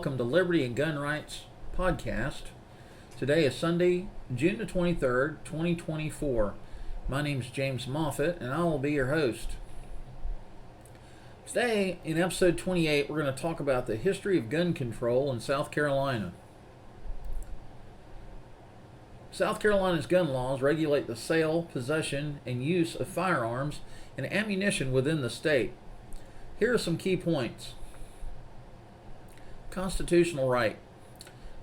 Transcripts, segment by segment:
welcome to Liberty and Gun Rights Podcast. Today is Sunday, June the 23rd, 2024. My name is James Moffitt, and I will be your host. Today, in episode 28, we're going to talk about the history of gun control in South Carolina. South Carolina's gun laws regulate the sale, possession, and use of firearms and ammunition within the state. Here are some key points. Constitutional right.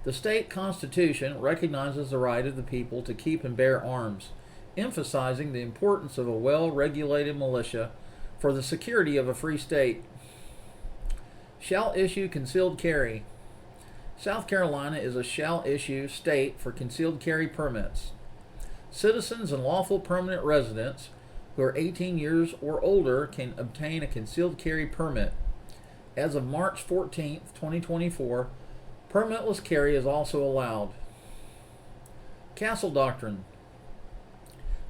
The state constitution recognizes the right of the people to keep and bear arms, emphasizing the importance of a well-regulated militia for the security of a free state. Shall issue concealed carry. South Carolina is a shall issue state for concealed carry permits. Citizens and lawful permanent residents who are 18 years or older can obtain a concealed carry permit. As of March 14, 2024, permitless carry is also allowed. Castle Doctrine.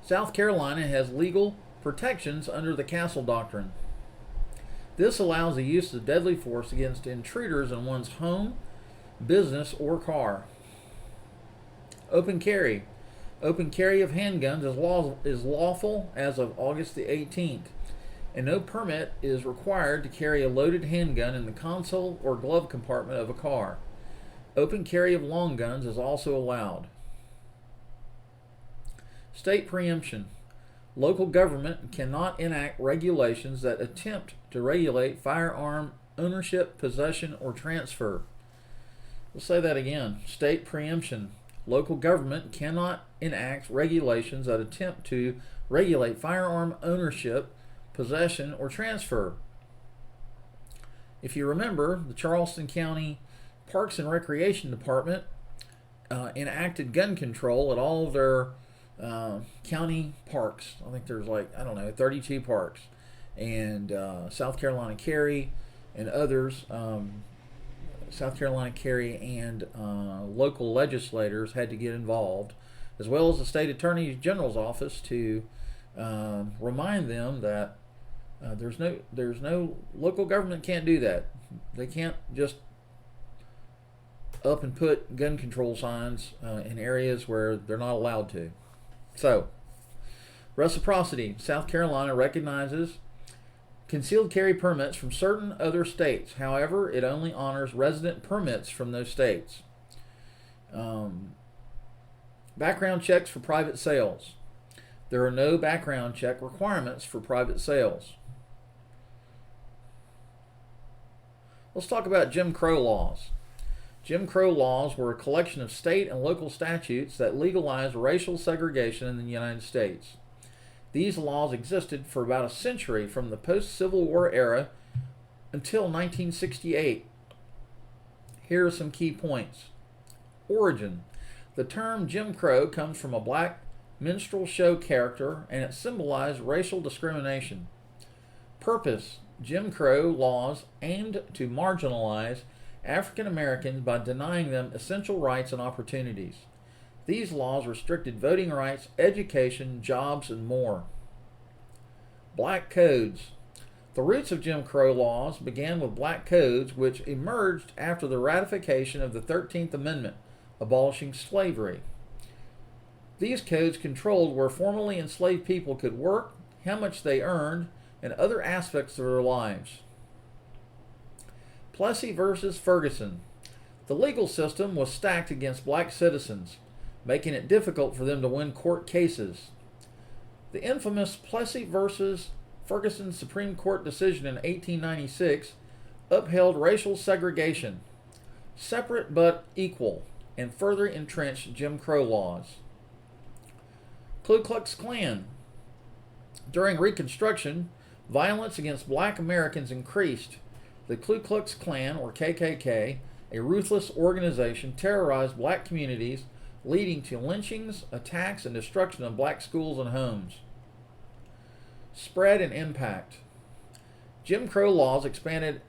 South Carolina has legal protections under the Castle Doctrine. This allows the use of deadly force against intruders in one's home, business, or car. Open carry. Open carry of handguns is lawful as of August the 18th. And no permit is required to carry a loaded handgun in the console or glove compartment of a car. Open carry of long guns is also allowed. State preemption. Local government cannot enact regulations that attempt to regulate firearm ownership, possession, or transfer. We'll say that again. State preemption. Local government cannot enact regulations that attempt to regulate firearm ownership, possession, or transfer. If you remember, the Charleston County Parks and Recreation Department enacted gun control at all of their county parks. I think there's 32 parks. And South Carolina Carry and others, South Carolina Carry and local legislators had to get involved, as well as the State Attorney General's office, to remind them that there's no local government can't do that. They can't just up and put gun control signs in areas where they're not allowed to. So, reciprocity. South Carolina recognizes concealed carry permits from certain other states. However, it only honors resident permits from those states. Background checks for private sales. There are no background check requirements for private sales. Let's talk about Jim Crow laws. Jim Crow laws were a collection of state and local statutes that legalized racial segregation in the United States. These laws existed for about a century, from the post-Civil War era until 1968. Here are some key points. Origin. The term Jim Crow comes from a black minstrel show character, and it symbolized racial discrimination. Purpose. Jim Crow laws aimed to marginalize African Americans by denying them essential rights and opportunities. These laws restricted voting rights, education, jobs, and more. Black codes. The roots of Jim Crow laws began with black codes, which emerged after the ratification of the 13th Amendment, abolishing slavery. These codes controlled where formerly enslaved people could work, how much they earned, and other aspects of their lives. Plessy versus Ferguson. The legal system was stacked against black citizens, making it difficult for them to win court cases. The infamous Plessy versus Ferguson Supreme Court decision in 1896 upheld racial segregation, separate but equal, and further entrenched Jim Crow laws. Ku Klux Klan. During Reconstruction, violence against black Americans increased. The Ku Klux Klan, or KKK, a ruthless organization, terrorized black communities, leading to lynchings, attacks, and destruction of black schools and homes. Spread and impact. Jim Crow laws expanded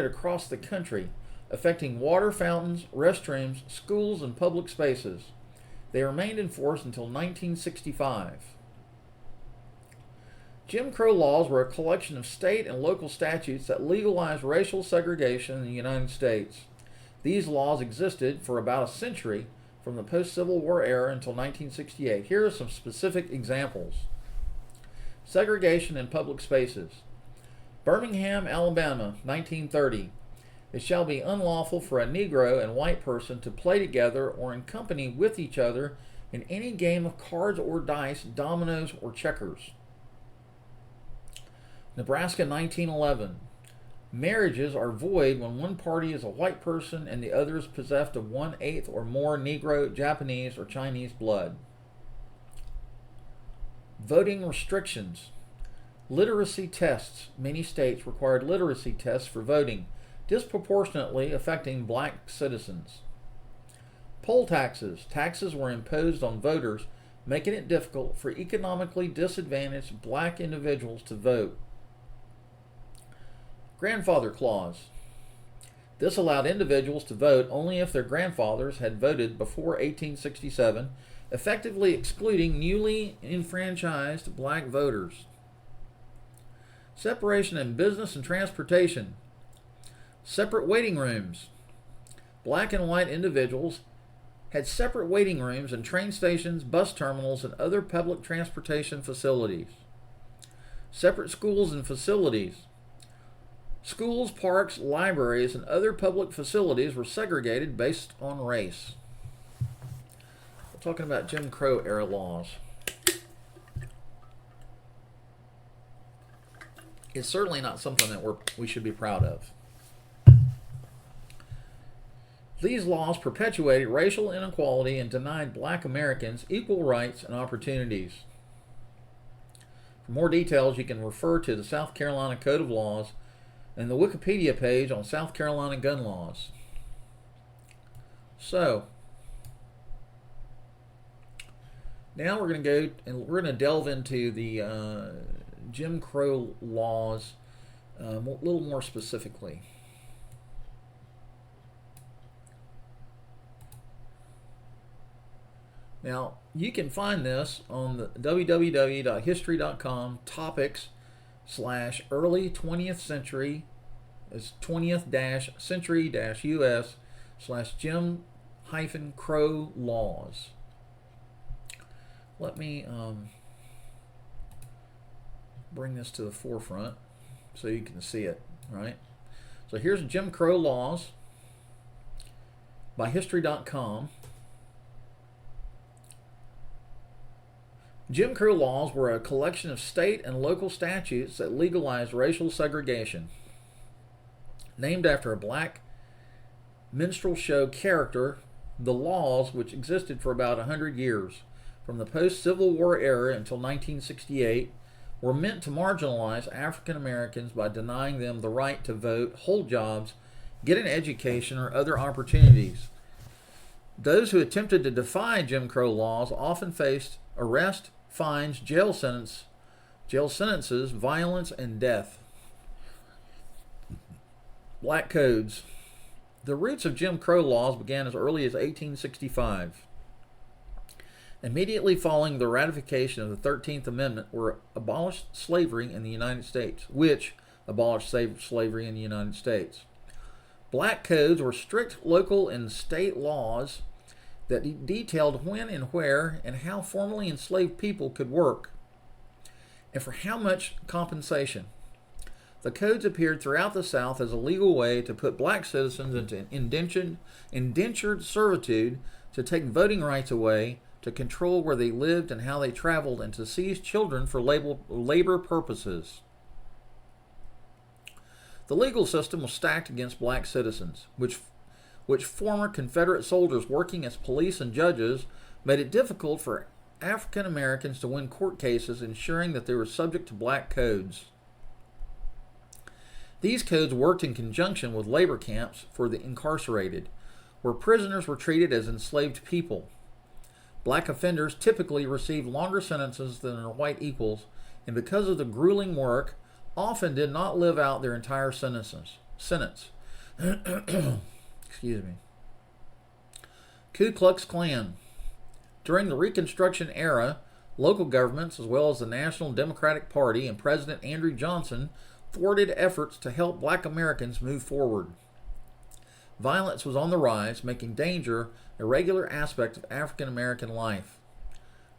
across the country, affecting water fountains, restrooms, schools, and public spaces. They remained in force until 1965. Jim Crow laws were a collection of state and local statutes that legalized racial segregation in the United States. These laws existed for about a century, from the post-Civil War era until 1968. Here are some specific examples. Segregation in public spaces. Birmingham, Alabama, 1930. It shall be unlawful for a Negro and white person to play together or in company with each other in any game of cards or dice, dominoes, or checkers. Nebraska, 1911. Marriages are void when one party is a white person and the other is possessed of 1/8 or more Negro, Japanese, or Chinese blood. Voting restrictions. Literacy tests. Many states required literacy tests for voting, disproportionately affecting black citizens. Poll taxes. Taxes were imposed on voters, making it difficult for economically disadvantaged black individuals to vote. Grandfather clause. This allowed individuals to vote only if their grandfathers had voted before 1867, effectively excluding newly enfranchised black voters. Separation in business and transportation. Separate waiting rooms. Black and white individuals had separate waiting rooms in train stations, bus terminals, and other public transportation facilities. Separate schools and facilities. Schools, parks, libraries, and other public facilities were segregated based on race. We're talking about Jim Crow era laws. It's certainly not something that we should be proud of. These laws perpetuated racial inequality and denied black Americans equal rights and opportunities. For more details, you can refer to the South Carolina Code of Laws and the Wikipedia page on South Carolina gun laws. So, now we're going to go and we're going to delve into the Jim Crow laws a little more specifically. Now, you can find this on the www.history.com topics/early 20th century, as 20th-century-US/Jim-Crow laws. Let me bring this to the forefront so you can see it, right? So here's Jim Crow laws by history.com. Jim Crow laws were a collection of state and local statutes that legalized racial segregation. Named after a black minstrel show character, the laws, which existed for about 100 years, from the post-Civil War era until 1968, were meant to marginalize African Americans by denying them the right to vote, hold jobs, get an education, or other opportunities. Those who attempted to defy Jim Crow laws often faced arrest, fines, jail sentences, violence, and death. Black codes. The roots of Jim Crow laws began as early as 1865. Immediately following the ratification of the 13th Amendment, which abolished slavery in the United States. Black codes were strict local and state laws that detailed when and where and how formerly enslaved people could work, and for how much compensation. The codes appeared throughout the South as a legal way to put black citizens into indentured servitude, to take voting rights away, to control where they lived and how they traveled, and to seize children for labor purposes. The legal system was stacked against black citizens, which former Confederate soldiers working as police and judges made it difficult for African Americans to win court cases, ensuring that they were subject to black codes. These codes worked in conjunction with labor camps for the incarcerated, where prisoners were treated as enslaved people. Black offenders typically received longer sentences than their white equals, and because of the grueling work, often did not live out their entire sentence. Excuse me. Ku Klux Klan. During the Reconstruction era, Local governments, as well as the National Democratic Party and President Andrew Johnson, thwarted efforts to help black Americans move forward. Violence was on the rise, making danger a regular aspect of African American life.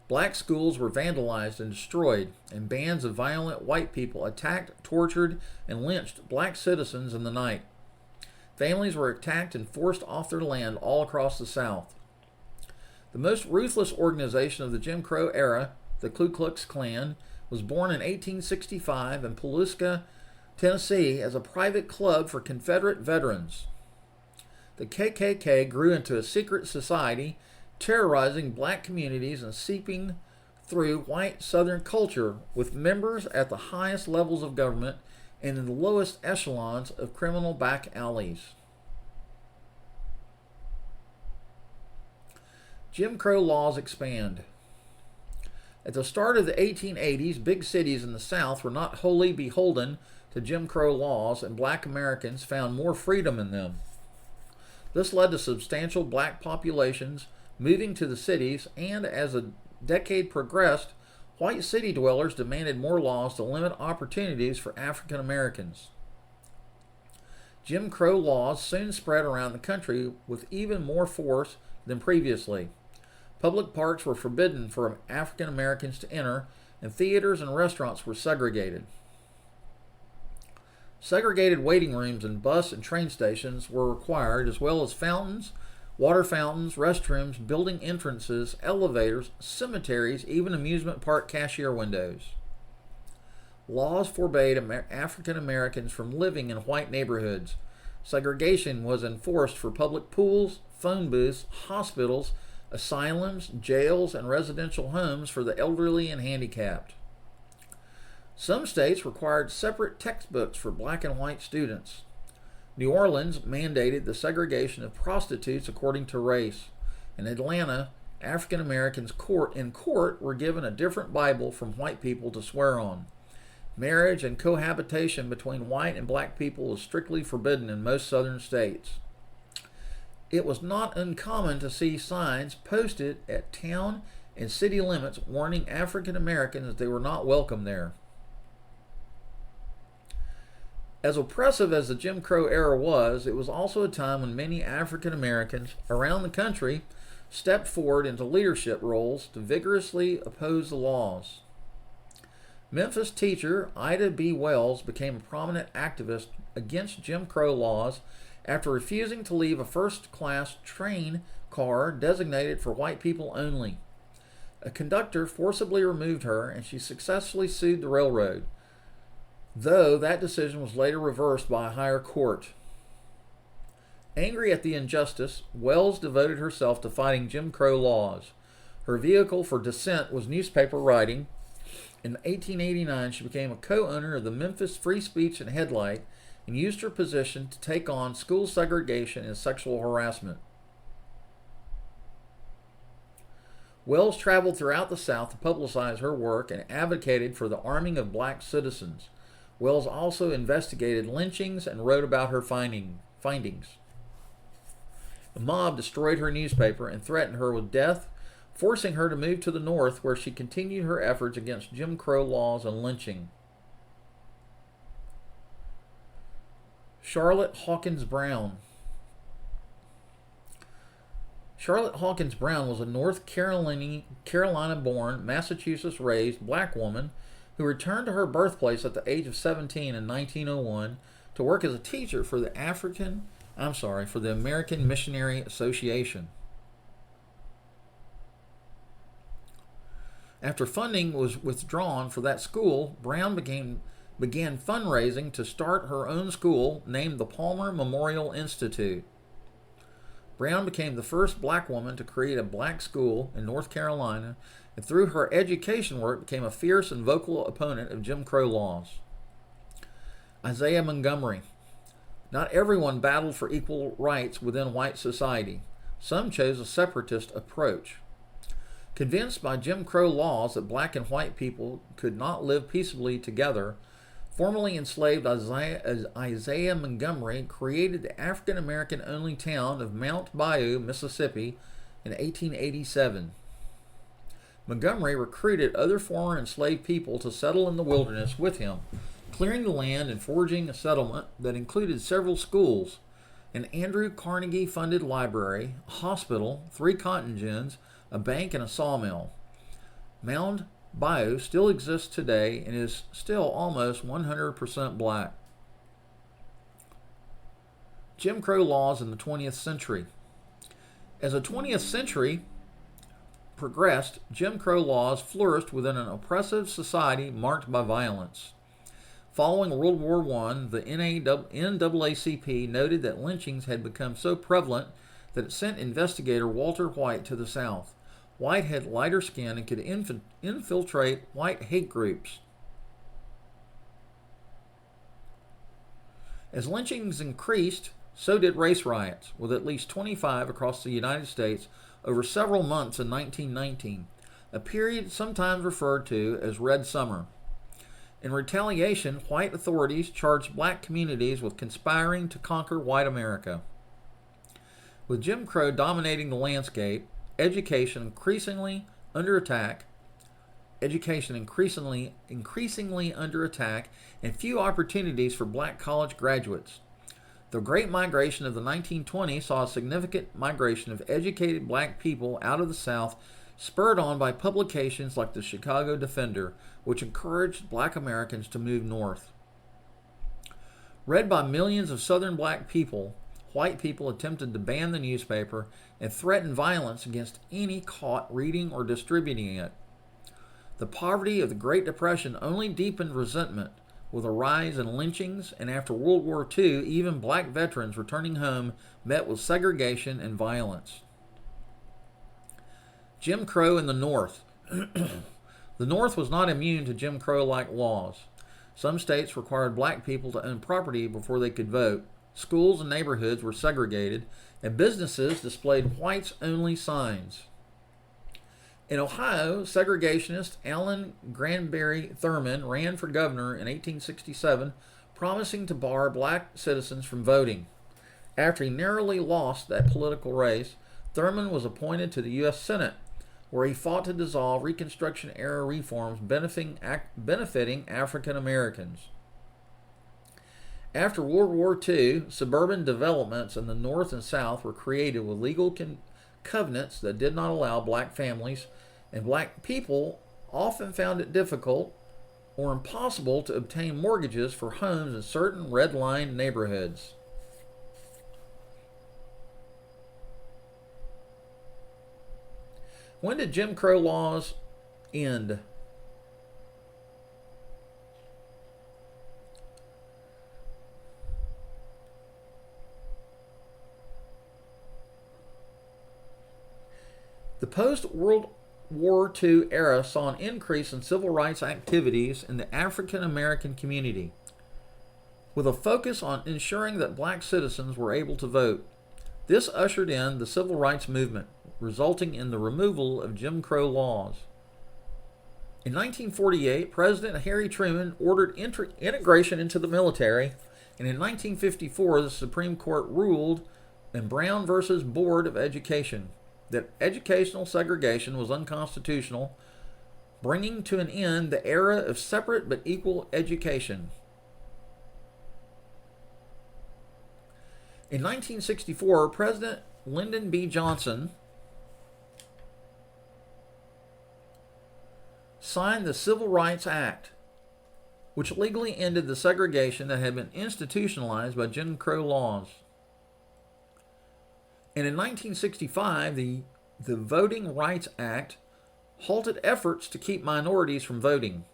Black schools were vandalized and destroyed, and bands of violent white people attacked, tortured, and lynched black citizens in the night. Families were attacked and forced off their land all across the South. The most ruthless organization of the Jim Crow era, the Ku Klux Klan, was born in 1865 in Pulaski, Tennessee, as a private club for Confederate veterans. The KKK grew into a secret society, terrorizing black communities and seeping through white Southern culture, with members at the highest levels of government and in the lowest echelons of criminal back alleys. Jim Crow laws expand. At the start of the 1880s, big cities in the South were not wholly beholden to Jim Crow laws, and black Americans found more freedom in them. This led to substantial black populations moving to the cities, and as the decade progressed, white city dwellers demanded more laws to limit opportunities for African Americans. Jim Crow laws soon spread around the country with even more force than previously. Public parks were forbidden for African Americans to enter, and theaters and restaurants were segregated. Segregated waiting rooms in bus and train stations were required, as well as fountains, water fountains, restrooms, building entrances, elevators, cemeteries, even amusement park cashier windows. Laws forbade African Americans from living in white neighborhoods. Segregation was enforced for public pools, phone booths, hospitals, asylums, jails, and residential homes for the elderly and handicapped. Some states required separate textbooks for black and white students. New Orleans mandated the segregation of prostitutes according to race. In Atlanta, African Americans in court were given a different Bible from white people to swear on. Marriage and cohabitation between white and black people was strictly forbidden in most southern states. It was not uncommon to see signs posted at town and city limits warning African Americans they were not welcome there. As oppressive as the Jim Crow era was, it was also a time when many African Americans around the country stepped forward into leadership roles to vigorously oppose the laws. Memphis teacher Ida B. Wells became a prominent activist against Jim Crow laws after refusing to leave a first-class train car designated for white people only. A conductor forcibly removed her, and she successfully sued the railroad, though that decision was later reversed by a higher court. Angry at the injustice, Wells devoted herself to fighting Jim Crow laws. Her vehicle for dissent was newspaper writing. In 1889, she became a co-owner of the Memphis Free Speech and Headlight and used her position to take on school segregation and sexual harassment. Wells traveled throughout the South to publicize her work and advocated for the arming of black citizens. Wells also investigated lynchings and wrote about her findings. The mob destroyed her newspaper and threatened her with death, forcing her to move to the North, where she continued her efforts against Jim Crow laws and lynching. Charlotte Hawkins Brown. Charlotte Hawkins Brown was a North Carolina-born, Massachusetts-raised black woman who returned to her birthplace at the age of 17 in 1901 to work as a teacher for the American Missionary Association. After funding was withdrawn for that school, Brown began fundraising to start her own school named the Palmer Memorial Institute. Brown became the first black woman to create a black school in North Carolina, and through her education work became a fierce and vocal opponent of Jim Crow laws. Isaiah Montgomery. Not everyone battled for equal rights within white society. Some chose a separatist approach. Convinced by Jim Crow laws that black and white people could not live peaceably together, formerly enslaved Isaiah Montgomery created the African American only town of Mount Bayou, Mississippi in 1887. Montgomery recruited other former enslaved people to settle in the wilderness with him, clearing the land and forging a settlement that included several schools, an Andrew Carnegie funded library, a hospital, 3 cotton gins, a bank, and a sawmill. Mound Bayou still exists today and is still almost 100% black. Jim Crow laws in the 20th century. As the 20th century progressed, Jim Crow laws flourished within an oppressive society marked by violence. Following World War I, the NAACP noted that lynchings had become so prevalent that it sent investigator Walter White to the South. White had lighter skin and could infiltrate white hate groups. As lynchings increased, so did race riots, with at least 25 across the United States over several months in 1919, a period sometimes referred to as Red Summer. In retaliation, white authorities charged black communities with conspiring to conquer white America. With Jim Crow dominating the landscape, education increasingly under attack, and few opportunities for black college graduates. The Great Migration of the 1920s saw a significant migration of educated black people out of the South, spurred on by publications like the Chicago Defender, which encouraged black Americans to move north. Read by millions of Southern black people, white people attempted to ban the newspaper and threatened violence against any caught reading or distributing it. The poverty of the Great Depression only deepened resentment, with a rise in lynchings, and after World War II, even black veterans returning home met with segregation and violence. Jim Crow in the North. The North was not immune to Jim Crow-like laws. Some states required black people to own property before they could vote. Schools and neighborhoods were segregated, and businesses displayed whites-only signs. In Ohio, segregationist Allen Granberry Thurman ran for governor in 1867, promising to bar black citizens from voting. After he narrowly lost that political race, Thurman was appointed to the U.S. Senate, where he fought to dissolve Reconstruction-era reforms benefiting African Americans. After World War II, suburban developments in the North and South were created with legal covenants that did not allow black families, and black people often found it difficult or impossible to obtain mortgages for homes in certain red-line neighborhoods. When did Jim Crow laws end? The post-World War II era saw an increase in civil rights activities in the African American community, with a focus on ensuring that black citizens were able to vote. This ushered in the civil rights movement, resulting in the removal of Jim Crow laws. In 1948, President Harry Truman ordered integration into the military, and in 1954, the Supreme Court ruled in Brown versus Board of Education that educational segregation was unconstitutional, bringing to an end the era of separate but equal education. In 1964, President Lyndon B. Johnson signed the Civil Rights Act, which legally ended the segregation that had been institutionalized by Jim Crow laws. And in 1965, the Voting Rights Act halted efforts to keep minorities from voting.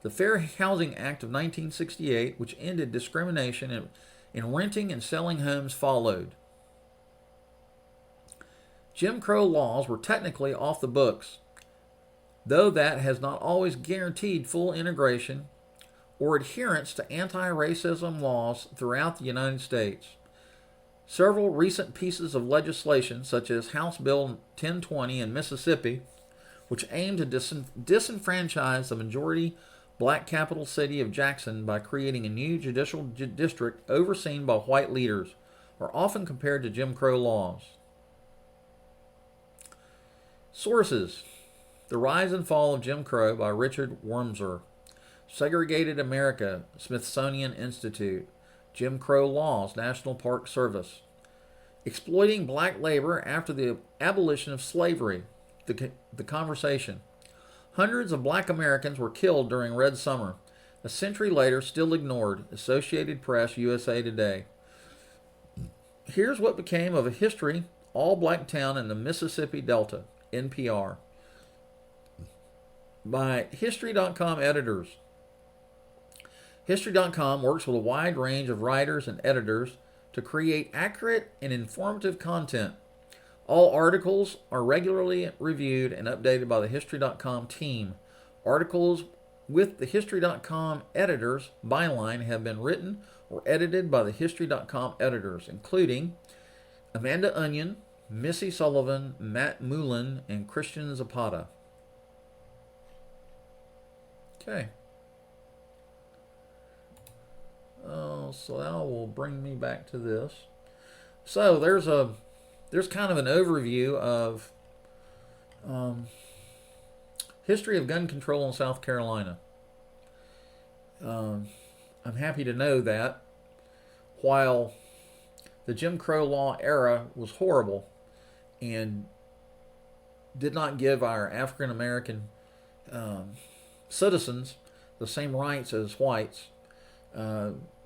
The Fair Housing Act of 1968, which ended discrimination in renting and selling homes, followed. Jim Crow laws were technically off the books, though that has not always guaranteed full integration or adherence to anti-racism laws throughout the United States. Several recent pieces of legislation, such as House Bill 1020 in Mississippi, which aimed to disenfranchise the majority black capital city of Jackson by creating a new judicial district overseen by white leaders, are often compared to Jim Crow laws. Sources. The Rise and Fall of Jim Crow by Richard Wormser. Segregated America, Smithsonian Institute. Jim Crow Laws, National Park Service. Exploiting Black Labor After the Abolition of Slavery. The Conversation. Hundreds of black Americans were killed during Red Summer. A century later, still ignored. Associated Press, USA Today. Here's what became of a history all-black town in the Mississippi Delta. NPR. By History.com editors. History.com works with a wide range of writers and editors to create accurate and informative content. All articles are regularly reviewed and updated by the History.com team. Articles with the History.com editors byline have been written or edited by the History.com editors, including Amanda Onion, Missy Sullivan, Matt Moulin, and Christian Zapata. Okay. So that will bring me back to this. So there's kind of an overview of history of gun control in South Carolina. I'm happy to know that while the Jim Crow law era was horrible and did not give our African American citizens the same rights as whites,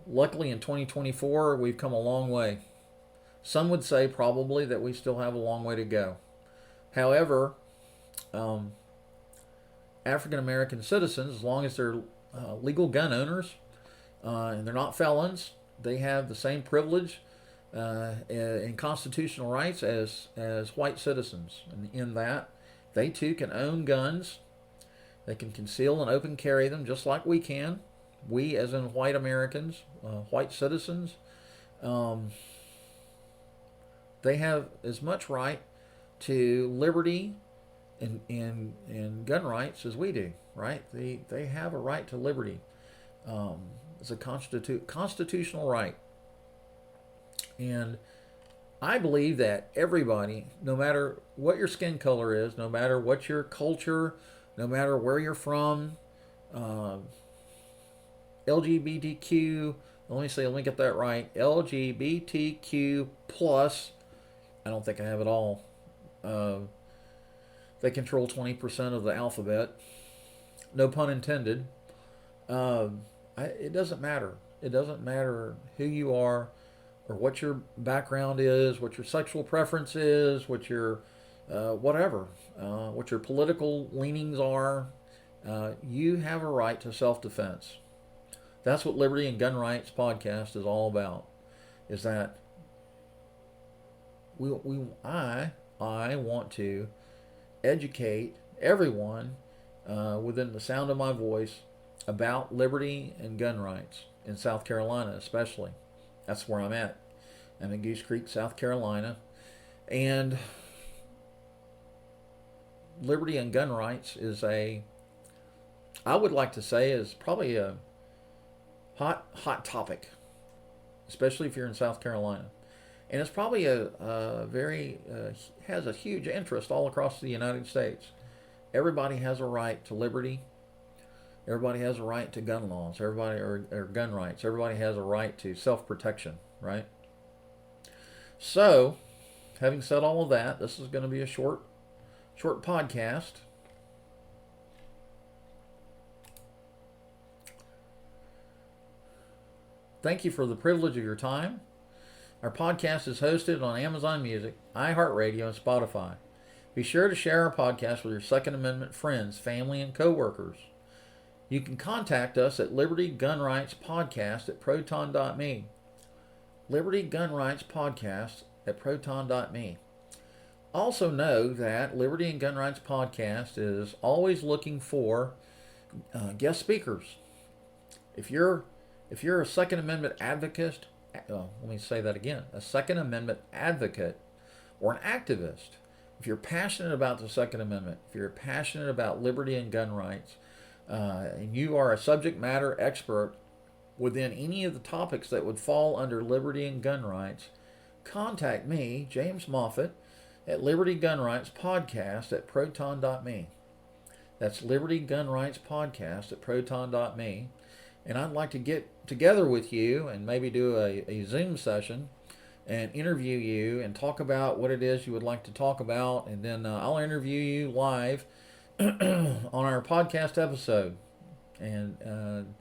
luckily in 2024 we've come a long way. Some would say probably that we still have a long way to go. However, African American citizens, as long as they're legal gun owners and they're not felons, they have the same privilege and constitutional rights as white citizens. And in that, they too can own guns. They can conceal and open carry them just like we can. We, as in white Americans, white citizens, they have as much right to liberty and gun rights as we do, right? They have a right to liberty. It's a constitutional right. And I believe that everybody, no matter what your skin color is, no matter what your culture, no matter where you're from, LGBTQ, let me get that right, LGBTQ plus, I don't think I have it all. They control 20% of the alphabet. No pun intended. It doesn't matter. It doesn't matter who you are or what your background is, what your sexual preference is, what your whatever, what your political leanings are. You have a right to self-defense. That's what Liberty and Gun Rights podcast is all about. Is that I want to educate everyone within the sound of my voice about liberty and gun rights in South Carolina, especially. That's where I'm at. I'm in Goose Creek, South Carolina, and liberty and gun rights is I would like to say, is probably a hot topic, especially if you're in South Carolina. And it's probably has a huge interest all across the United States. Everybody has a right to liberty. Everybody has a right to gun laws. Everybody or gun rights. Everybody has a right to self-protection, right? So, having said all of that, this is going to be a short podcast. Thank you for the privilege of your time. Our podcast is hosted on Amazon Music, iHeartRadio, and Spotify. Be sure to share our podcast with your Second Amendment friends, family, and co-workers. You can contact us at Liberty Gun Rights Podcast at proton.me. Liberty Gun Rights Podcast at proton.me. Also know that Liberty and Gun Rights Podcast is always looking for guest speakers. If you're a Second Amendment advocate, let me say that again, a Second Amendment advocate or an activist, if you're passionate about the Second Amendment, if you're passionate about liberty and gun rights, and you are a subject matter expert within any of the topics that would fall under liberty and gun rights, contact me, James Moffitt, at Liberty Gun Rights Podcast at proton.me. That's Liberty Gun Rights Podcast at proton.me. And I'd like to get together with you and maybe do a Zoom session and interview you and talk about what it is you would like to talk about. And then I'll interview you live on our podcast episode. And